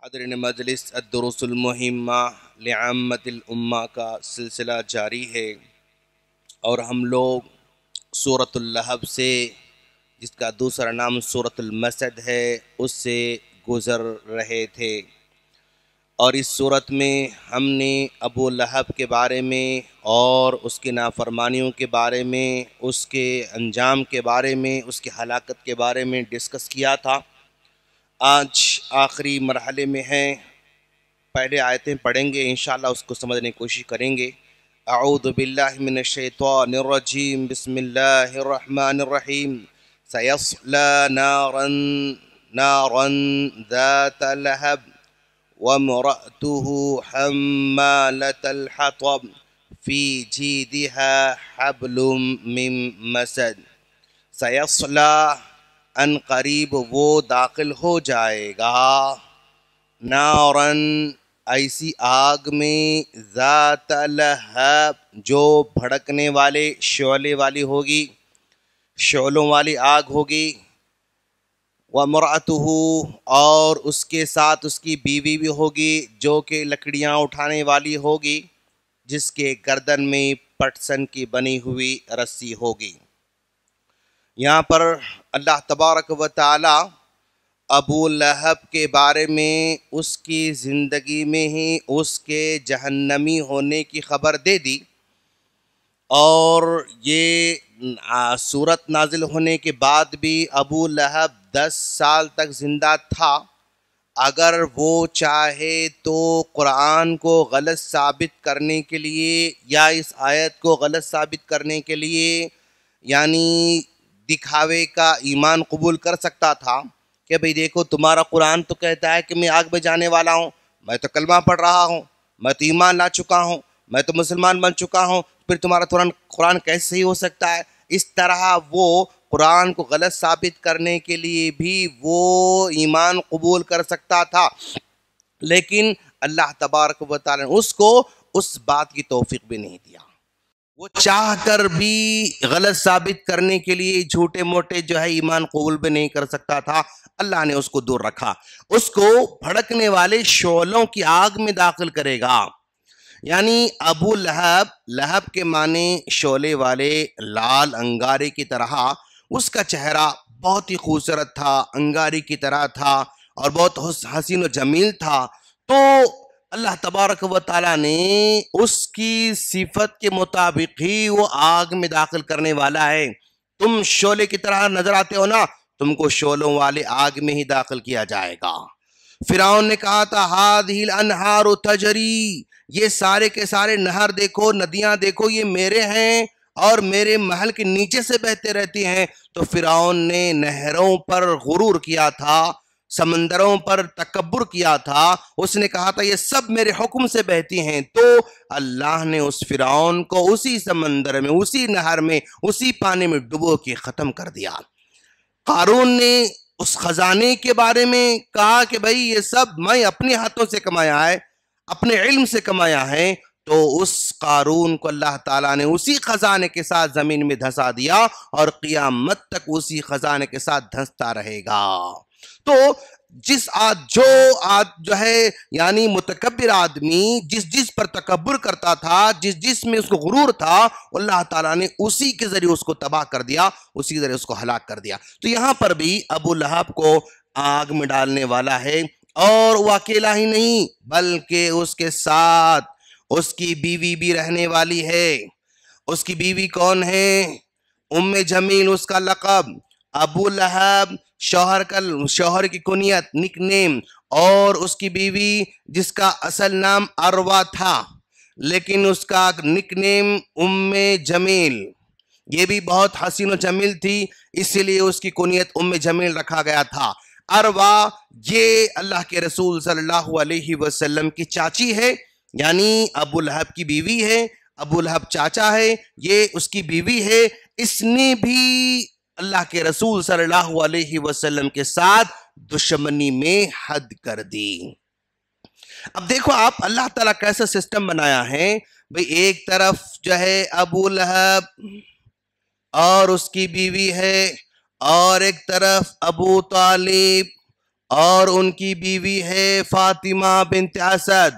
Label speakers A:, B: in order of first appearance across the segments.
A: حضرین مجلس الدروس المہمہ لعامت الامہ کا سلسلہ جاری ہے، اور ہم لوگ سورۃ اللہب سے، جس کا دوسرا نام سورۃ المسد ہے، اس سے گزر رہے تھے۔ اور اس صورت میں ہم نے ابو لہب کے بارے میں اور اس کی نافرمانیوں کے بارے میں، اس کے انجام کے بارے میں، اس کی ہلاکت کے بارے میں ڈسکس کیا تھا۔ آج آخری مرحلے میں ہیں، پہلے آیتیں پڑھیں گے، انشاءاللہ اس کو سمجھنے کی کوشش کریں گے۔ اعوذ باللہ من الشیطان الرجیم، بسم اللہ الرحمن الرحیم۔ سیصلی نارا ذات لہب وامرأته حمالة الحطب فی جیدها حبل من مسد۔ سیصلی، ان قریب وہ داخل ہو جائے گا، نارن، ایسی آگ میں، ذات لہب، جو بھڑکنے والے شعلے والی ہوگی، شعلوں والی آگ ہوگی، وَمُرْأَتُهُ، اور اس کے ساتھ اس کی بیوی بھی ہوگی، جو کہ لکڑیاں اٹھانے والی ہوگی، جس کے گردن میں پٹسن کی بنی ہوئی رسی ہوگی۔ یہاں پر اللہ تبارک و تعالی ابو لہب کے بارے میں اس کی زندگی میں ہی اس کے جہنمی ہونے کی خبر دے دی، اور یہ سورت نازل ہونے کے بعد بھی ابو لہب 10 سال تک زندہ تھا۔ اگر وہ چاہے تو قرآن کو غلط ثابت کرنے کے لیے یا اس آیت کو غلط ثابت کرنے کے لیے، یعنی دکھاوے کا ایمان قبول کر سکتا تھا کہ بھئی دیکھو تمہارا قرآن تو کہتا ہے کہ میں آگ میں جانے والا ہوں، میں تو کلمہ پڑھ رہا ہوں، میں تو ایمان لا چکا ہوں، میں تو مسلمان بن چکا ہوں، پھر تمہارا قرآن کیسے صحیح ہو سکتا ہے؟ اس طرح وہ قرآن کو غلط ثابت کرنے کے لیے بھی وہ ایمان قبول کر سکتا تھا، لیکن اللہ تبارک و تعالی نے اس کو اس بات کی توفیق بھی نہیں دیا۔ وہ چاہ کر بھی غلط ثابت کرنے کے لیے جھوٹے موٹے جو ہے ایمان قبول بھی نہیں کر سکتا تھا، اللہ نے اس کو دور رکھا، اس کو بھڑکنے والے شعلوں کی آگ میں داخل کرے گا۔ یعنی ابو لہب، لہب کے معنی شعلے والے، لال انگارے کی طرح، اس کا چہرہ بہت ہی خوبصورت تھا، انگاری کی طرح تھا، اور بہت حسین و جمیل تھا۔ تو اللہ تبارک و تعالیٰ نے اس کی صفت کے مطابق ہی وہ آگ میں داخل کرنے والا ہے۔ تم شعلے کی طرح نظر آتے ہو نا، تم کو شعلوں والے آگ میں ہی داخل کیا جائے گا۔ فرعون نے کہا تھا ہذہ الانہار تجری، یہ سارے کے سارے نہر دیکھو، ندیاں دیکھو، یہ میرے ہیں اور میرے محل کے نیچے سے بہتے رہتی ہیں۔ تو فرعون نے نہروں پر غرور کیا تھا، سمندروں پر تکبر کیا تھا، اس نے کہا تھا یہ سب میرے حکم سے بہتی ہیں۔ تو اللہ نے اس فرعون کو اسی سمندر میں، اسی نہر میں، اسی پانی میں ڈبو کے ختم کر دیا۔ قارون نے اس خزانے کے بارے میں کہا کہ بھئی یہ سب میں اپنے ہاتھوں سے کمایا ہے، اپنے علم سے کمایا ہے، تو اس قارون کو اللہ تعالیٰ نے اسی خزانے کے ساتھ زمین میں دھسا دیا، اور قیامت تک اسی خزانے کے ساتھ دھستا رہے گا۔ تو جو ہے یعنی متکبر آدمی جس پر تکبر کرتا تھا، جس میں اس کو غرور تھا، اللہ تعالیٰ نے اسی کے ذریعے اس کو تباہ کر دیا، اسی کے ذریعے اس کو ہلاک کر دیا۔ تو یہاں پر بھی ابو لہب کو آگ میں ڈالنے والا ہے، اور وہ اکیلا ہی نہیں بلکہ اس کے ساتھ اس کی بیوی بھی رہنے والی ہے۔ اس کی بیوی کون ہے؟ ام جمیل اس کا لقب، ابو لہب شوہر کی کنیت، نک نیم، اور اس کی بیوی جس کا اصل نام اروا تھا، لیکن اس کا نک نیم ام جمیل، یہ بھی بہت حسین و جمیل تھی، اسی لیے اس کی کنیت ام جمیل رکھا گیا تھا۔ اروا یہ اللہ کے رسول صلی اللہ علیہ وسلم کی چاچی ہے، یعنی ابو لہب کی بیوی ہے، ابو لہب چاچا ہے، یہ اس کی بیوی ہے۔ اس نے بھی اللہ کے رسول صلی اللہ علیہ وسلم کے ساتھ دشمنی میں حد کر دی۔ اب دیکھو آپ اللہ تعالیٰ کیسا سسٹم بنایا ہے، بھئی ایک طرف جو ہے ابو لہب اور اس کی بیوی ہے، اور ایک طرف ابو طالب اور ان کی بیوی ہے فاطمہ بنت اسد۔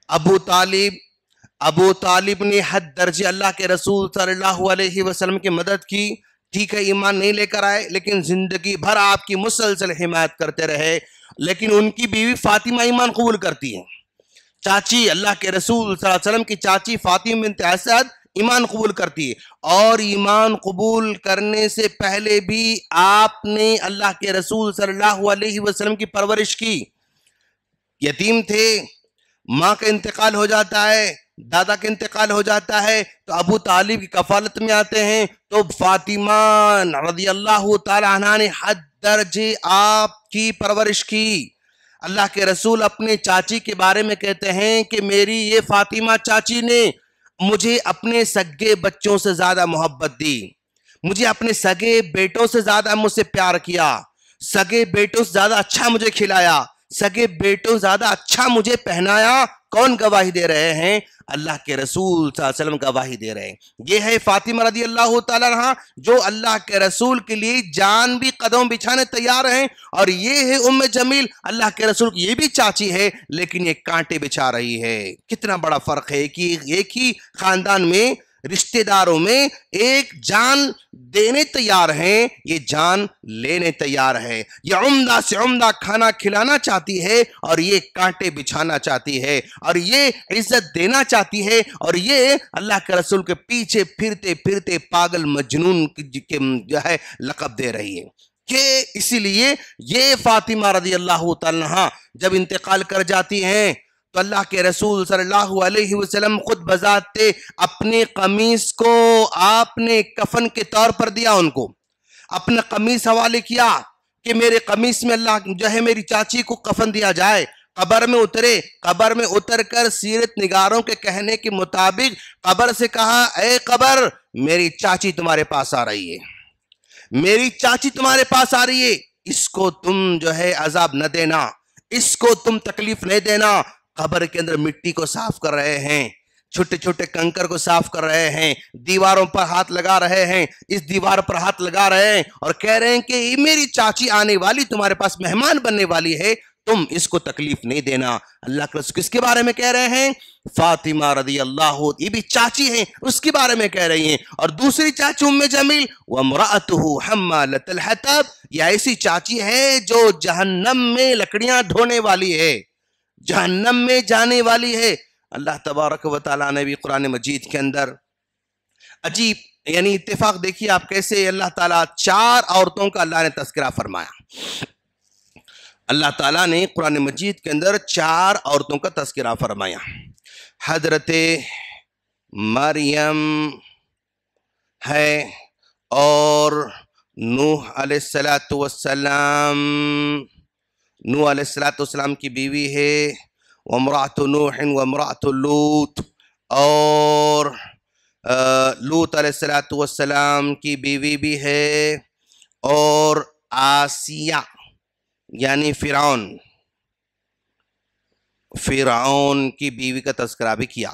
A: ابو طالب نے حد درجے اللہ کے رسول صلی اللہ علیہ وسلم کی مدد کی، ٹھیک ہے ایمان نہیں لے کر آئے لیکن زندگی بھر آپ کی مسلسل حمایت کرتے رہے، لیکن ان کی بیوی فاطمہ ایمان قبول کرتی ہے۔ چاچی اللہ کے رسول صلی اللہ علیہ وسلم کی چاچی فاطمہ بنت اسد ایمان قبول کرتی ہے، اور ایمان قبول کرنے سے پہلے بھی آپ نے اللہ کے رسول صلی اللہ علیہ وسلم کی پرورش کی۔ یتیم تھے، ماں کا انتقال ہو جاتا ہے، دادا کا انتقال ہو جاتا ہے، تو ابو طالب کی کفالت میں آتے ہیں، تو فاطمہ رضی اللہ تعالی عنہ نے حد درجے آپ کی پرورش کی۔ اللہ کے رسول اپنے چاچی کے بارے میں کہتے ہیں کہ میری یہ فاطمہ چاچی نے مجھے اپنے سگے بچوں سے زیادہ محبت دی، مجھے اپنے سگے بیٹوں سے زیادہ مجھ سے پیار کیا، سگے بیٹوں سے زیادہ اچھا مجھے کھلایا، سگے بیٹوں زیادہ اچھا مجھے پہنایا۔ کون گواہی دے رہے ہیں؟ اللہ کے رسول صلی اللہ علیہ وسلم گواہی دے رہے ہیں۔ یہ ہے فاطمہ رضی اللہ تعالیٰ عنہ جو اللہ کے رسول کے لیے جان بھی قدم بچھانے تیار ہیں، اور یہ ہے ام جمیل اللہ کے رسول کی یہ بھی چاچی ہے لیکن یہ کانٹے بچھا رہی ہے۔ کتنا بڑا فرق ہے کہ ایک ہی خاندان میں رشتہ داروں میں ایک جان دینے تیار ہیں، یہ جان لینے تیار ہے۔ یہ عمدہ سے عمدہ کھانا کھلانا چاہتی ہے اور یہ کانٹے بچھانا چاہتی ہے، اور یہ عزت دینا چاہتی ہے، اور یہ اللہ کے رسول کے پیچھے پھرتے پھرتے پاگل مجنون کے جو ہے لقب دے رہی ہے۔ کہ اسی لیے یہ فاطمہ رضی اللہ تعالیٰ عنہ جب انتقال کر جاتی ہیں تو اللہ کے رسول صلی اللہ علیہ وسلم خود بذات اپنے قمیص کو آپ نے کفن کے طور پر دیا، ان کو اپنا قمیص حوالے کیا کہ میرے قمیص میں اللہ جو ہے میری چاچی کو کفن دیا جائے۔ قبر میں اترے، قبر میں اتر کر سیرت نگاروں کے کہنے کے مطابق قبر سے کہا اے قبر میری چاچی تمہارے پاس آ رہی ہے، میری چاچی تمہارے پاس آ رہی ہے، اس کو تم جو ہے عذاب نہ دینا، اس کو تم تکلیف نہیں دینا۔ قبر کے اندر مٹی کو صاف کر رہے ہیں، چھوٹے چھوٹے کنکر کو صاف کر رہے ہیں، دیواروں پر ہاتھ لگا رہے ہیں، اس دیوار پر ہاتھ لگا رہے ہیں اور کہہ رہے ہیں کہ یہ میری چاچی آنے والی تمہارے پاس مہمان بننے والی ہے، تم اس کو تکلیف نہیں دینا۔ اللہ کے رسول کس کے بارے میں کہہ رہے ہیں؟ فاطمہ رضی اللہ، یہ بھی چاچی ہیں، اس کے بارے میں کہہ رہی ہیں۔ اور دوسری چاچی ام جمیل وامرأتہ حمالۃ الحطب، یہ ایسی چاچی ہے جو جہنم میں لکڑیاں ڈھونے والی ہے، جہنم میں جانے والی ہے۔ اللہ تبارک و تعالیٰ نے بھی قرآن مجید کے اندر عجیب یعنی اتفاق دیکھیے آپ کیسے اللہ تعالیٰ 4 عورتوں کا اللہ نے تذکرہ فرمایا۔ اللہ تعالیٰ نے قرآن مجید کے اندر 4 عورتوں کا تذکرہ فرمایا۔ حضرت مریم ہے، اور نوح علیہ السلام، نوح علیہ السلام کی بیوی ہے، وامرأۃ نوح وامرأۃ لوط، اور لوط علیہ السلام کی بیوی بھی ہے، اور آسیہ یعنی فرعون کی بیوی کا تذکرہ بھی کیا۔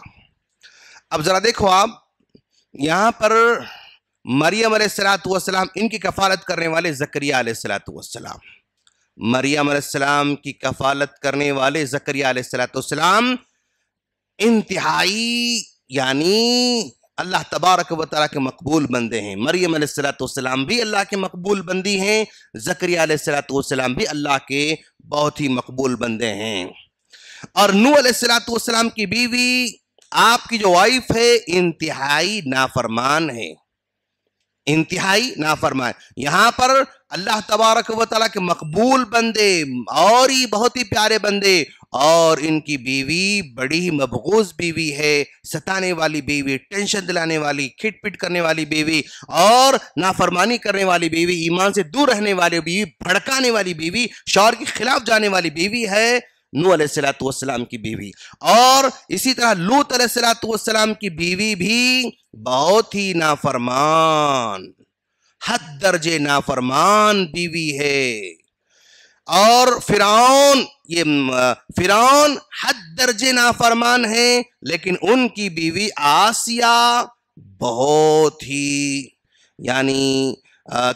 A: اب ذرا دیکھو آپ یہاں پر مریم علیہ السلام ان کی کفالت کرنے والے زکریا علیہ السلام، مریم علیہ السلام کی کفالت کرنے والے زکریا علیہ السلام انتہائی یعنی اللہ تبارک و تعالیٰ کے مقبول بندے ہیں۔ مریم علیہ السلام بھی اللہ کے مقبول بندی ہیں، زکریا علیہ السلام بھی اللہ کے بہت ہی مقبول بندے ہیں۔ اور نوح علیہ السلام کی بیوی آپ کی جو وائف ہے انتہائی نافرمان ہے، انتہائی نافرمان۔ یہاں پر اللہ تبارک و تعالیٰ کے مقبول بندے اور ہی بہت ہی پیارے بندے، اور ان کی بیوی بڑی ہی مبغوض بیوی ہے، ستانے والی بیوی، ٹینشن دلانے والی، کھٹ پٹ کرنے والی بیوی، اور نافرمانی کرنے والی بیوی، ایمان سے دور رہنے والی بیوی، بھڑکانے والی بیوی، شوہر کے خلاف جانے والی بیوی ہے نوح علیہ السلام کی بیوی۔ اور اسی طرح لوط علیہ السلام کی بیوی بھی بہت ہی نافرمان، حد درجے نافرمان بیوی ہے۔ اور فرعون حد درجے نافرمان ہے، لیکن ان کی بیوی آسیہ بہت ہی یعنی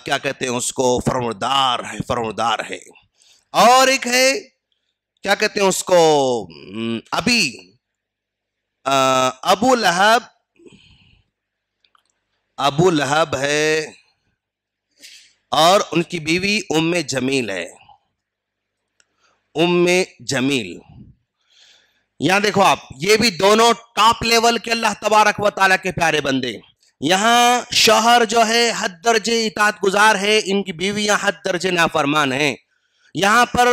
A: کیا کہتے ہیں اس کو، فرماردار ہے۔ اور ایک ہے کیا کہتے ہیں اس کو ابھی ابو لہب ہے اور ان کی بیوی ام جمیل ہے. ام جمیل یہاں دیکھو آپ، یہ بھی دونوں ٹاپ لیول کے اللہ تبارک و تعالیٰ کے پیارے بندے. یہاں شوہر جو ہے حد درجے اطاعت گزار ہے، ان کی بیویاں حد درجے نافرمان ہیں. یہاں پر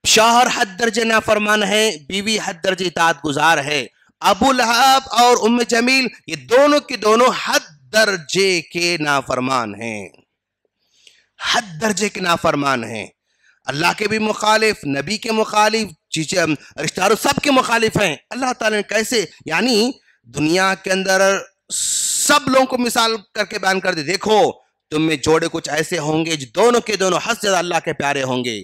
A: شوہر حد درجے نافرمان ہے، بیوی حد درجے اطاعت گزار ہے. ابو لہب اور ام جمیل یہ دونوں کے دونوں حد درجے کے نافرمان ہیں، حد درجے کے نافرمان ہیں. اللہ کے بھی مخالف، نبی کے مخالف، رشتہ داروں سب کے مخالف ہیں. اللہ تعالیٰ نے کیسے، یعنی دنیا کے اندر سب لوگوں کو مثال کر کے بیان کر دے. دیکھو تم میں جوڑے کچھ ایسے ہوں گے جو دونوں کے دونوں حد سے زیادہ اللہ کے پیارے ہوں گے.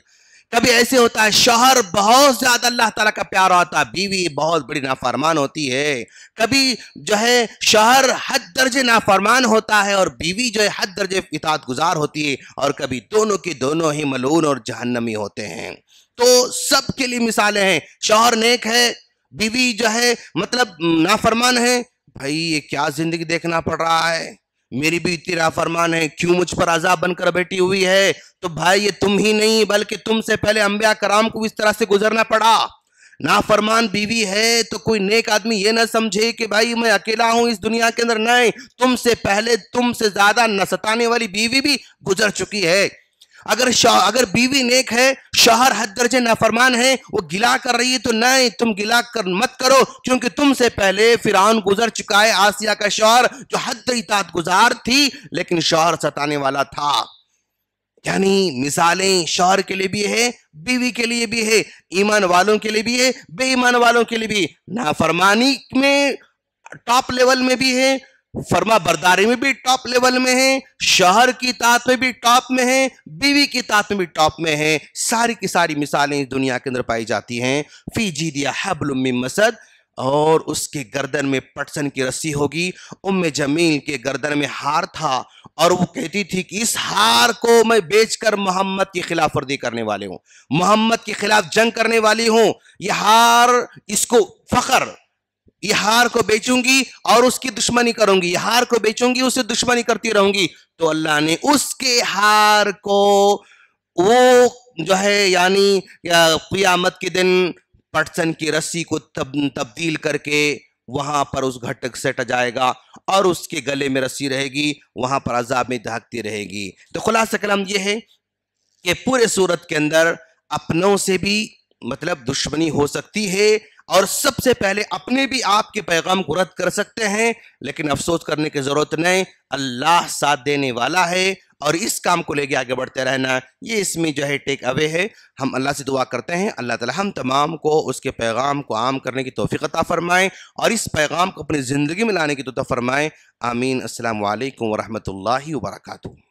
A: کبھی ایسے ہوتا ہے شوہر بہت زیادہ اللہ تعالیٰ کا پیارا ہوتا ہے، بیوی بہت بڑی نافرمان ہوتی ہے. کبھی جو ہے شوہر حد درجے نافرمان ہوتا ہے اور بیوی جو ہے حد درجے اطاعت گزار ہوتی ہے، اور کبھی دونوں کے دونوں ہی ملعون اور جہنمی ہوتے ہیں. تو سب کے لیے مثالیں ہیں. شوہر نیک ہے، بیوی جو ہے مطلب نافرمان ہے. بھائی یہ کیا زندگی دیکھنا پڑ رہا ہے، میری بھی اتنی نافرمان ہے، کیوں مجھ پر عذاب بن کر بیٹھی ہوئی ہے؟ تو بھائی یہ تم ہی نہیں بلکہ تم سے پہلے انبیاء کرام کو اس طرح سے گزرنا پڑا. نافرمان بیوی ہے تو کوئی نیک آدمی یہ نہ سمجھے کہ بھائی میں اکیلا ہوں اس دنیا کے اندر. نہیں، تم سے پہلے تم سے زیادہ نہ ستانے والی بیوی بھی گزر چکی ہے. اگر بیوی نیک ہے، شوہر حد درجے نافرمان ہے، وہ گلا کر رہی ہے تو نہیں، تم گلا مت کرو، کیونکہ تم سے پہلے فرعون گزر چکا ہے، آسیہ کا شوہر جو حد اطاعت گزار تھی لیکن شوہر ستانے والا تھا. یعنی مثالیں شوہر کے لیے بھی ہے، بیوی کے لیے بھی ہے، ایمان والوں کے لیے بھی ہے، بے ایمان والوں کے لیے بھی. نافرمانی میں ٹاپ لیول میں بھی ہے، فرما برداری میں بھی ٹاپ لیول میں ہیں، شوہر کی اطاعت میں بھی ٹاپ میں ہیں، بیوی کی اطاعت میں بھی ٹاپ میں ہیں. ساری کی ساری مثالیں اس دنیا کے اندر پائی جاتی ہیں. فی جیدہا حبل من مسد، اور اس کے گردن میں پٹسن کی رسی ہوگی. ام جمیل کے گردن میں ہار تھا اور وہ کہتی تھی کہ اس ہار کو میں بیچ کر محمد کی خلاف ورزی کرنے والے ہوں، محمد کے خلاف جنگ کرنے والی ہوں. یہ ہار، اس کو فخر، یہ ہار کو بیچوں گی اور اس کی دشمنی کروں گی، یہ ہار کو بیچوں گی، اسے دشمنی کرتی رہوں گی. تو اللہ نے اس کے ہار کو وہ جو ہے یعنی قیامت کے دن پٹسن کی رسی کو تبدیل کر کے وہاں پر اس گھٹک سیٹ جائے گا اور اس کے گلے میں رسی رہے گی، وہاں پر عذاب میں دھاکتی رہے گی. تو خلاصہ کلام یہ ہے کہ پورے صورت کے اندر اپنوں سے بھی مطلب دشمنی ہو سکتی ہے، اور سب سے پہلے اپنے بھی آپ کے پیغام کو رد کر سکتے ہیں، لیکن افسوس کرنے کی ضرورت نہیں، اللہ ساتھ دینے والا ہے اور اس کام کو لے کے آگے بڑھتے رہنا. یہ اس میں جو ہے ٹیک اوے ہے. ہم اللہ سے دعا کرتے ہیں اللہ تعالی ہم تمام کو اس کے پیغام کو عام کرنے کی توفیق عطا فرمائیں اور اس پیغام کو اپنی زندگی میں لانے کی توفیق فرمائیں. آمین. السلام علیکم ورحمۃ اللہ وبرکاتہ.